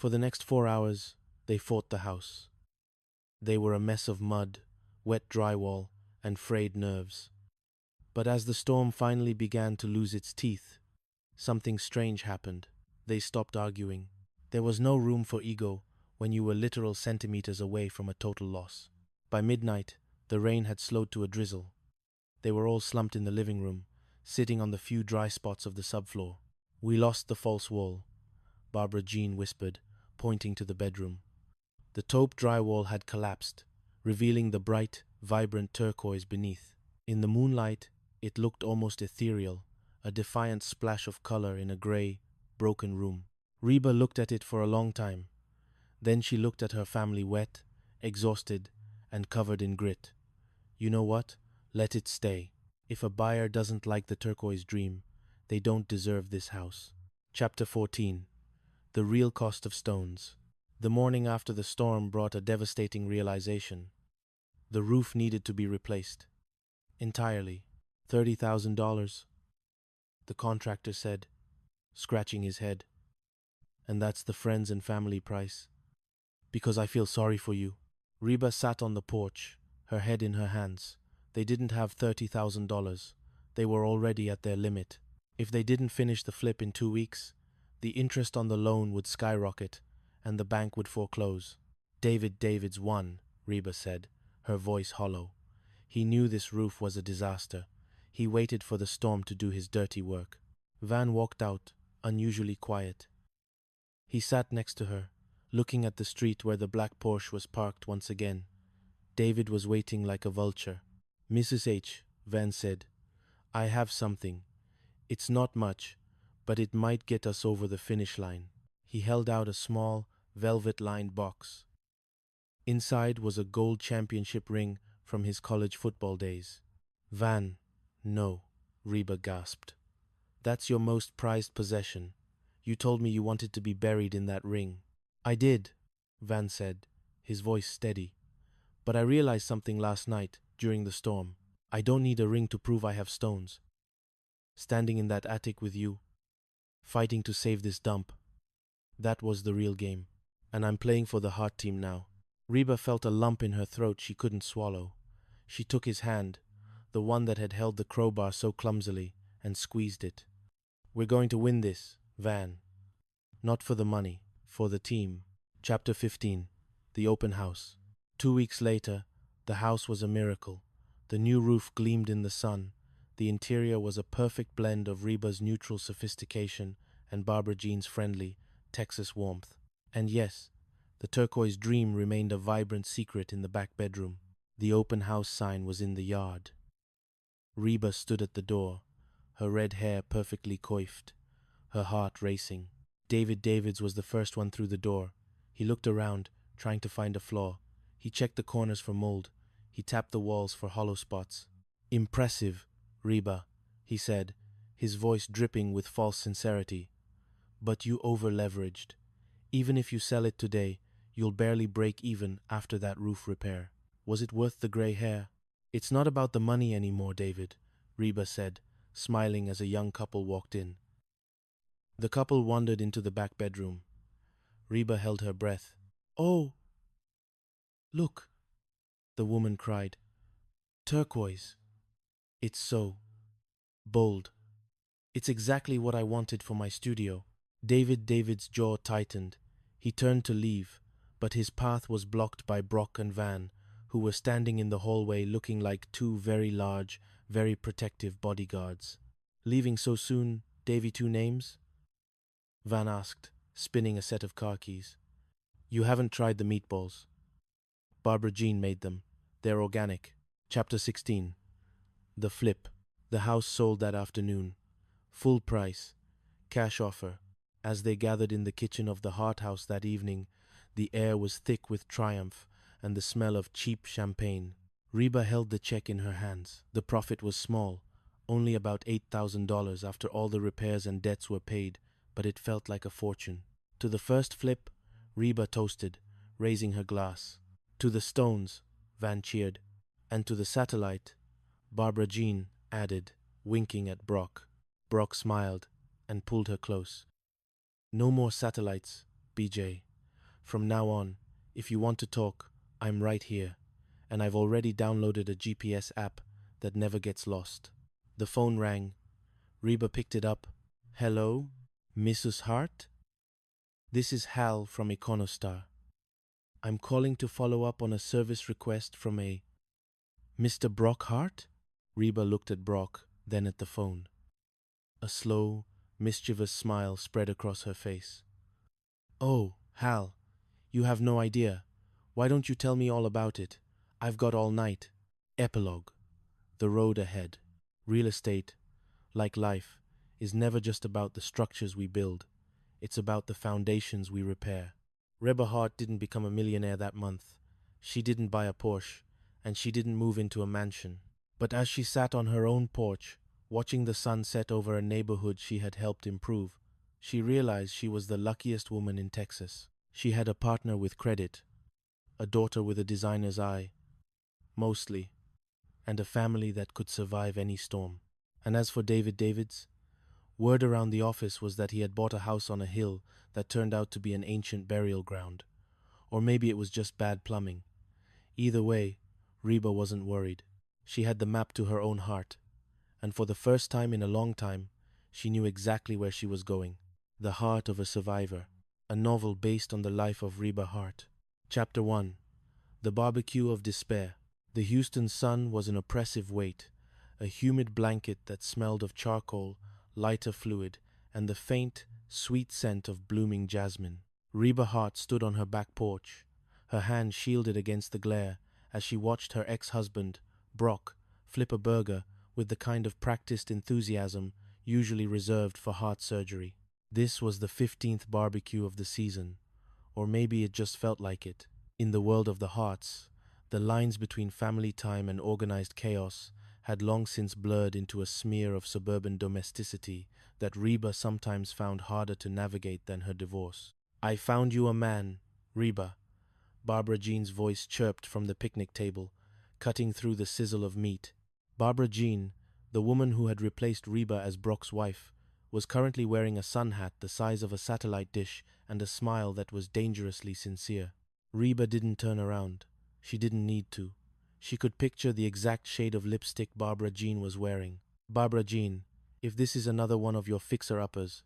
For the next 4 hours, they fought the house. They were a mess of mud, wet drywall, and frayed nerves. But as the storm finally began to lose its teeth, something strange happened. They stopped arguing. There was no room for ego when you were literal centimeters away from a total loss. By midnight, the rain had slowed to a drizzle. They were all slumped in the living room, sitting on the few dry spots of the subfloor. "We lost the false wall," Barbara Jean whispered, pointing to the bedroom. The taupe drywall had collapsed, revealing the bright, vibrant turquoise beneath. In the moonlight, it looked almost ethereal, a defiant splash of color in a gray, broken room. Reba looked at it for a long time. Then she looked at her family, wet, exhausted, and covered in grit. "You know what? Let it stay. If a buyer doesn't like the turquoise dream, they don't deserve this house." Chapter 14. The Real Cost of Stones. The morning after the storm brought a devastating realization. The roof needed to be replaced. Entirely. $30,000, the contractor said, scratching his head. "And that's the friends and family price. Because I feel sorry for you." Reba sat on the porch, her head in her hands. They didn't have $30,000. They were already at their limit. If they didn't finish the flip in 2 weeks, the interest on the loan would skyrocket and the bank would foreclose. David's won, Reba said, her voice hollow. He knew this roof was a disaster. He waited for the storm to do his dirty work. Van walked out, unusually quiet. He sat next to her, looking at the street where the black Porsche was parked once again. David was waiting like a vulture. "Mrs. H," Van said, "I have something. It's not much, but it might get us over the finish line." He held out a small, velvet-lined box. Inside was a gold championship ring from his college football days. "Van, no," Reba gasped. "That's your most prized possession. You told me you wanted to be buried in that ring." "I did," Van said, his voice steady. "But I realized something last night, during the storm. I don't need a ring to prove I have stones. Standing in that attic with you, fighting to save this dump, that was the real game. And I'm playing for the heart team now." Reba felt a lump in her throat she couldn't swallow. She took his hand, the one that had held the crowbar so clumsily, and squeezed it. "We're going to win this, Van. Not for the money, for the team." Chapter 15. The Open House. 2 weeks later, the house was a miracle. The new roof gleamed in the sun. The interior was a perfect blend of Reba's neutral sophistication and Barbara Jean's friendly, Texas warmth. And yes, the turquoise dream remained a vibrant secret in the back bedroom. The open house sign was in the yard. Reba stood at the door, her red hair perfectly coiffed, her heart racing. David's was the first one through the door. He looked around, trying to find a flaw. He checked the corners for mold. He tapped the walls for hollow spots. "Impressive, Reba," he said, his voice dripping with false sincerity. "But you over-leveraged. Even if you sell it today, you'll barely break even after that roof repair. Was it worth the gray hair?" "It's not about the money anymore, David," Reba said, smiling as a young couple walked in. The couple wandered into the back bedroom. Reba held her breath. "Oh! Look!" the woman cried. "Turquoise. It's so bold. It's exactly what I wanted for my studio." David's jaw tightened. He turned to leave, but his path was blocked by Brock and Van, who were standing in the hallway looking like two very large, very protective bodyguards. "Leaving so soon, Davy two names?" Van asked, spinning a set of car keys. "You haven't tried the meatballs. Barbara Jean made them. They're organic." Chapter 16. The Flip. The house sold that afternoon. Full price. Cash offer. As they gathered in the kitchen of the Hart House that evening, the air was thick with triumph and the smell of cheap champagne. Reba held the check in her hands. The profit was small, only about $8,000 after all the repairs and debts were paid, but it felt like a fortune. To the first flip, Reba toasted, raising her glass. "To the stones," Van cheered. "And to the satellite," Barbara Jean added, winking at Brock. Brock smiled and pulled her close. "No more satellites, BJ. From now on, if you want to talk, I'm right here, and I've already downloaded a GPS app that never gets lost. The phone rang. Reba picked it up. Hello, Mrs. Hart? This is Hal from Econostar. I'm calling to follow up on a service request from a Mr. Brock Hart? Reba looked at Brock, then at the phone. A slow, mischievous smile spread across her face. Oh, Hal, you have no idea. Why don't you tell me all about it? I've got all night. Epilogue. The road ahead. Real estate, like life, is never just about the structures we build. It's about the foundations we repair. Reba Hart didn't become a millionaire that month. She didn't buy a Porsche, and she didn't move into a mansion. But as she sat on her own porch, watching the sun set over a neighborhood she had helped improve, she realized she was the luckiest woman in Texas. She had a partner with credit, a daughter with a designer's eye, mostly, and a family that could survive any storm. And as for David's, word around the office was that he had bought a house on a hill that turned out to be an ancient burial ground. Or maybe it was just bad plumbing. Either way, Reba wasn't worried. She had the map to her own heart, and for the first time in a long time, she knew exactly where she was going. The Heart of a Survivor, a novel based on the life of Reba Hart. Chapter 1. The Barbecue of Despair. The Houston sun was an oppressive weight, a humid blanket that smelled of charcoal, lighter fluid, and the faint, sweet scent of blooming jasmine. Reba Hart stood on her back porch, her hand shielded against the glare as she watched her ex-husband, Brock, flip a burger with the kind of practiced enthusiasm usually reserved for heart surgery. This was the 15th barbecue of the season, or maybe it just felt like it. In the world of the Harts, the lines between family time and organized chaos had long since blurred into a smear of suburban domesticity that Reba sometimes found harder to navigate than her divorce. I found you a man, Reba. Barbara Jean's voice chirped from the picnic table, cutting through the sizzle of meat. Barbara Jean, the woman who had replaced Reba as Brock's wife, was currently wearing a sun hat the size of a satellite dish and a smile that was dangerously sincere. Reba didn't turn around. She didn't need to. She could picture the exact shade of lipstick Barbara Jean was wearing. Barbara Jean, if this is another one of your fixer-uppers,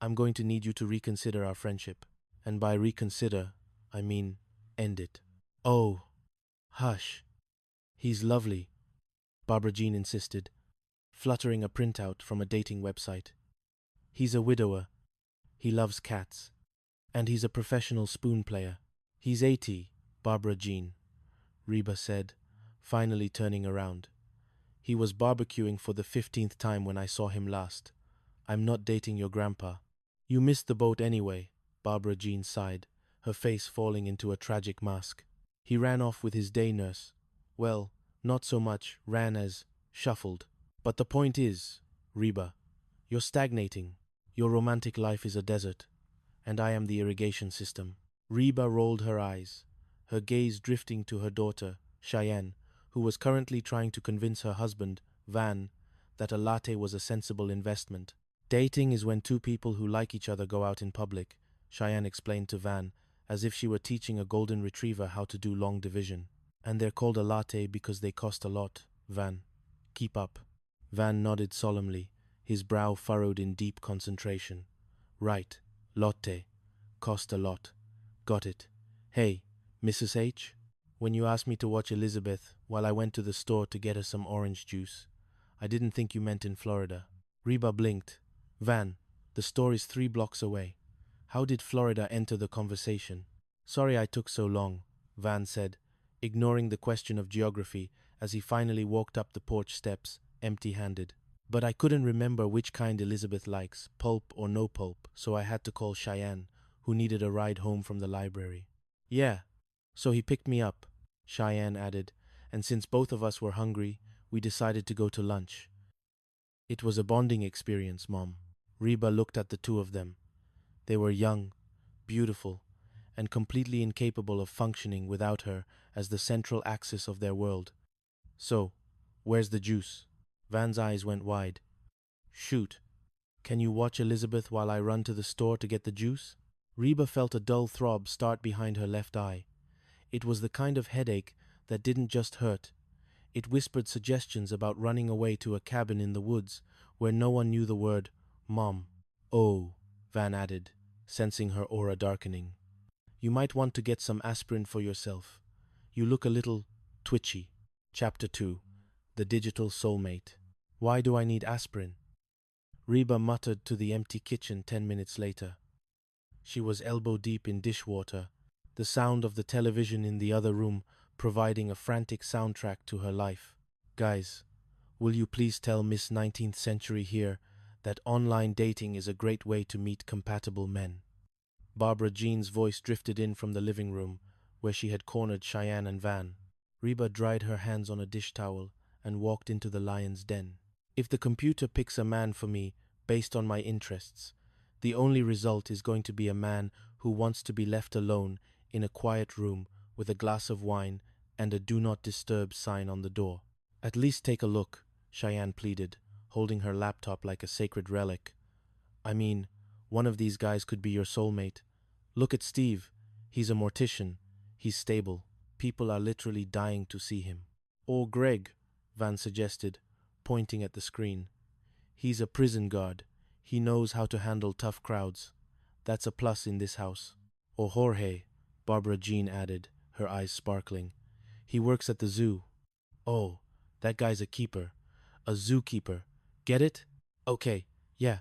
I'm going to need you to reconsider our friendship. And by reconsider, I mean end it. Oh, hush. He's lovely, Barbara Jean insisted, fluttering a printout from a dating website. He's a widower. He loves cats. And he's a professional spoon player. He's 80, Barbara Jean, Reba said, finally turning around. He was barbecuing for the 15th time when I saw him last. I'm not dating your grandpa. You missed the boat anyway, Barbara Jean sighed, her face falling into a tragic mask. He ran off with his day nurse. Well, not so much ran as shuffled. But the point is, Reba, you're stagnating. Your romantic life is a desert, and I am the irrigation system. Reba rolled her eyes, her gaze drifting to her daughter, Cheyenne, who was currently trying to convince her husband, Van, that a latte was a sensible investment. Dating is when two people who like each other go out in public, Cheyenne explained to Van, as if she were teaching a golden retriever how to do long division. And they're called a latte because they cost a lot, Van. Keep up. Van nodded solemnly, his brow furrowed in deep concentration. Right, latte. Cost a lot. Got it. Hey, Mrs. H? When you asked me to watch Elizabeth while I went to the store to get her some orange juice, I didn't think you meant in Florida. Reba blinked. Van, the store is 3 blocks away. How did Florida enter the conversation? Sorry I took so long, Van said, ignoring the question of geography as he finally walked up the porch steps, empty-handed. But I couldn't remember which kind Elizabeth likes, pulp or no pulp, so I had to call Cheyenne, who needed a ride home from the library. Yeah, so he picked me up, Cheyenne added, and since both of us were hungry, we decided to go to lunch. It was a bonding experience, Mom. Reba looked at the two of them. They were young, beautiful, and completely incapable of functioning without her as the central axis of their world. So, where's the juice? Van's eyes went wide. Shoot. Can you watch Elizabeth while I run to the store to get the juice? Reba felt a dull throb start behind her left eye. It was the kind of headache that didn't just hurt. It whispered suggestions about running away to a cabin in the woods where no one knew the word Mom. Oh, Van added, sensing her aura darkening. You might want to get some aspirin for yourself. You look a little twitchy. Chapter 2. The Digital Soulmate. Why do I need aspirin? Reba muttered to the empty kitchen 10 minutes later. She was elbow deep in dishwater, the sound of the television in the other room providing a frantic soundtrack to her life. Guys, will you please tell Miss 19th Century here that online dating is a great way to meet compatible men? Barbara Jean's voice drifted in from the living room, where she had cornered Cheyenne and Van. Reba dried her hands on a dish towel and walked into the lion's den. If the computer picks a man for me based on my interests, the only result is going to be a man who wants to be left alone in a quiet room with a glass of wine and a do not disturb sign on the door. At least take a look, Cheyenne pleaded, holding her laptop like a sacred relic. I mean, one of these guys could be your soulmate. Look at Steve. He's a mortician. He's stable. People are literally dying to see him. Or Greg, Van suggested, pointing at the screen. He's a prison guard. He knows how to handle tough crowds. That's a plus in this house. Or Jorge, Barbara Jean added, her eyes sparkling. He works at the zoo. Oh, that guy's a keeper. A zookeeper. Get it? Okay, yeah.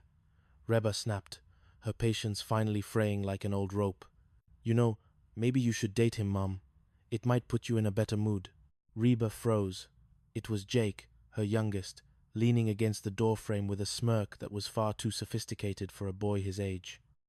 Reba snapped, her patience finally fraying like an old rope. You know, maybe you should date him, Mom. It might put you in a better mood. Reba froze. It was Jake, her youngest, leaning against the doorframe with a smirk that was far too sophisticated for a boy his age.